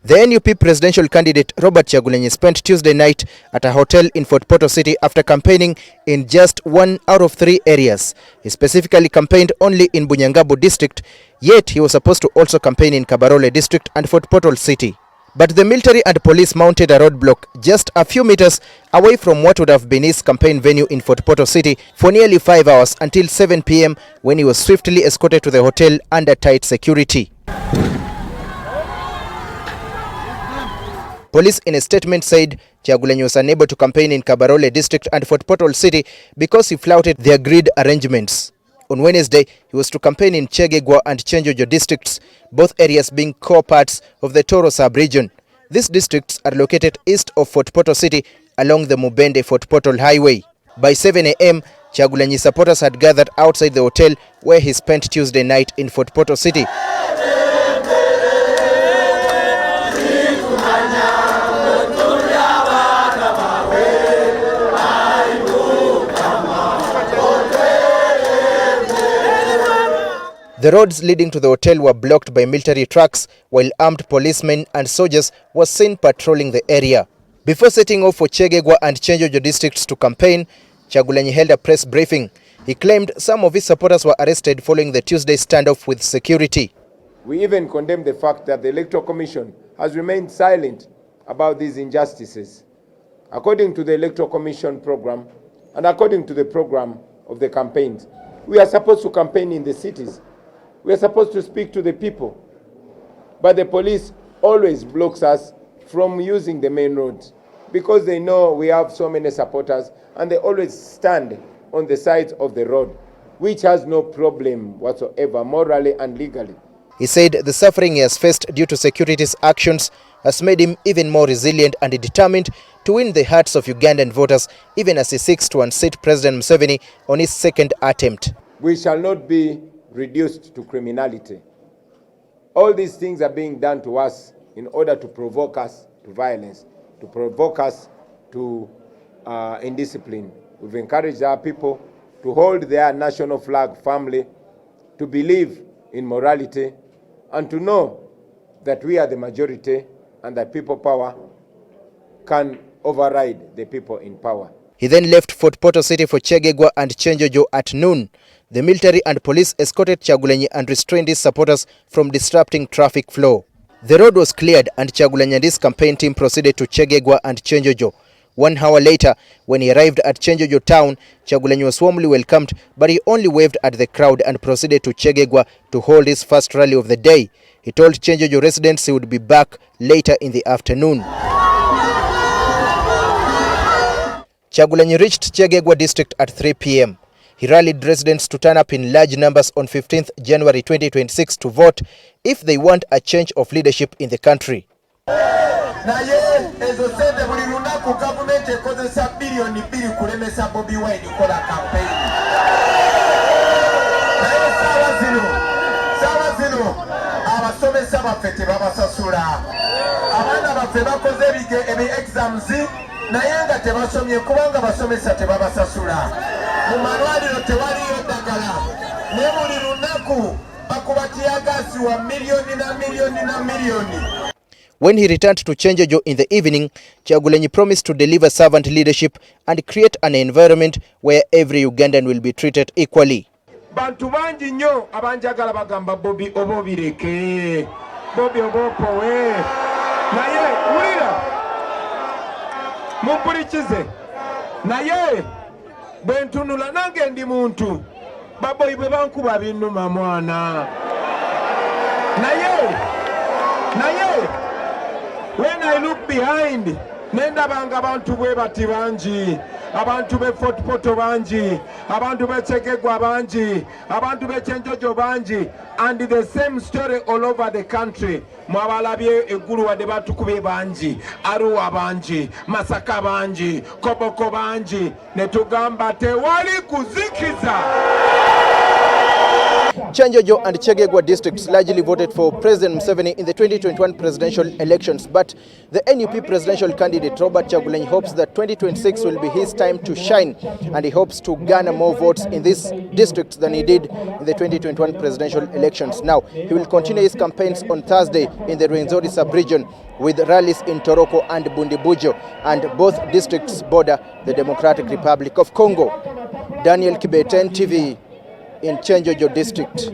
The NUP presidential candidate Robert Kyagulanyi spent Tuesday night at a hotel in Fort Portal City after campaigning in just 1 out of 3 areas. He specifically campaigned only in Bunyangabo district, yet he was supposed to also campaign in Kabarole district and Fort Portal City. But the military and police mounted a roadblock just a few meters away from what would have been his campaign venue in Fort Portal City for nearly 5 hours until 7 p.m. when he was swiftly escorted to the hotel under tight security. Police in a statement said Kyagulanyi was unable to campaign in Kabarole district and Fort Portal City because he flouted the agreed arrangements. On Wednesday, he was to campaign in Kyegegwa and Kyenjojo districts, both areas being core parts of the Tooro sub-region. These districts are located east of Fort Portal City along the Mubende-Fort Portal highway. By 7 a.m., Kyagulanyi supporters had gathered outside the hotel where he spent Tuesday night in Fort Portal City. The roads leading to the hotel were blocked by military trucks, while armed policemen and soldiers were seen patrolling the area. Before setting off for Kyegegwa and Kyenjojo districts to campaign, Kyagulanyi held a press briefing. He claimed some of his supporters were arrested following the Tuesday standoff with security. We even condemn the fact that the Electoral Commission has remained silent about these injustices. According to the Electoral Commission program and according to the program of the campaigns, we are supposed to campaign in the cities. We are supposed to speak to the people, but the police always blocks us from using the main roads because they know we have so many supporters and they always stand on the sides of the road, which has no problem whatsoever, morally and legally. He said the suffering he has faced due to security's actions has made him even more resilient and determined to win the hearts of Ugandan voters, even as he seeks to unseat President Museveni on his second attempt. We shall not be reduced to criminality. All these things are being done to us in order to provoke us to violence, to provoke us to indiscipline. We've encouraged our people to hold their national flag firmly, to believe in morality, and to know that we are the majority and that people power can override the people in power. He then left Fort Portal City for Kyegegwa and Kyenjojo at noon. The military and police escorted Kyagulanyi and restrained his supporters from disrupting traffic flow. The road was cleared and Kyagulanyi and his campaign team proceeded to Kyegegwa and Kyenjojo. 1 hour later, when he arrived at Kyenjojo town, Kyagulanyi was warmly welcomed, but he only waved at the crowd and proceeded to Kyegegwa to hold his first rally of the day. He told Kyenjojo residents he would be back later in the afternoon. Kyagulanyi reached Kyegegwa district at 3 p.m. He rallied residents to turn up in large numbers on 15th January 2026 to vote if they want a change of leadership in the country. Nayanga tebasomye kubanga basomesa tebabasasula mu malwaliro tewaliyo ddagala ne buli lunaku bakubatiya gasi wa milioni na milioni na milioni. When he returned to Kyenjojo in the evening, Kyagulanyi promised to deliver servant leadership and create an environment where every Ugandan will be treated equally. Bantu bangi nnyo abanjagala bagamba Bobi obobireke Bobi obopowe naye wulira mumpurikize naye bwentunula nange ndi muntu baboyi bwe bankuba binnuma mwana naye when I look behind nendabanga abantu bwe bati bangi abantu be Fort Portal bangi abantu be Kyegegwa bangi abantu be Kyenjojo bangi and the same story all over the country. Mwabalabye eggulu wadde batukube bangi Arua bangi Masaka bangi Koboko bangi ne tugamba tewali kuzikiza. Kyenjojo and Kyegegwa districts largely voted for President Museveni in the 2021 presidential elections, but the NUP presidential candidate Robert Kyagulanyi hopes that 2026 will be his time to shine, and he hopes to garner more votes in these districts than he did in the 2021 presidential elections. Now, he will continue his campaigns on Thursday in the Rwenzori sub-region with rallies in Tooro and Bundibujo, and both districts border the Democratic Republic of Congo. Daniel Kibeten TV in Kyenjojo district.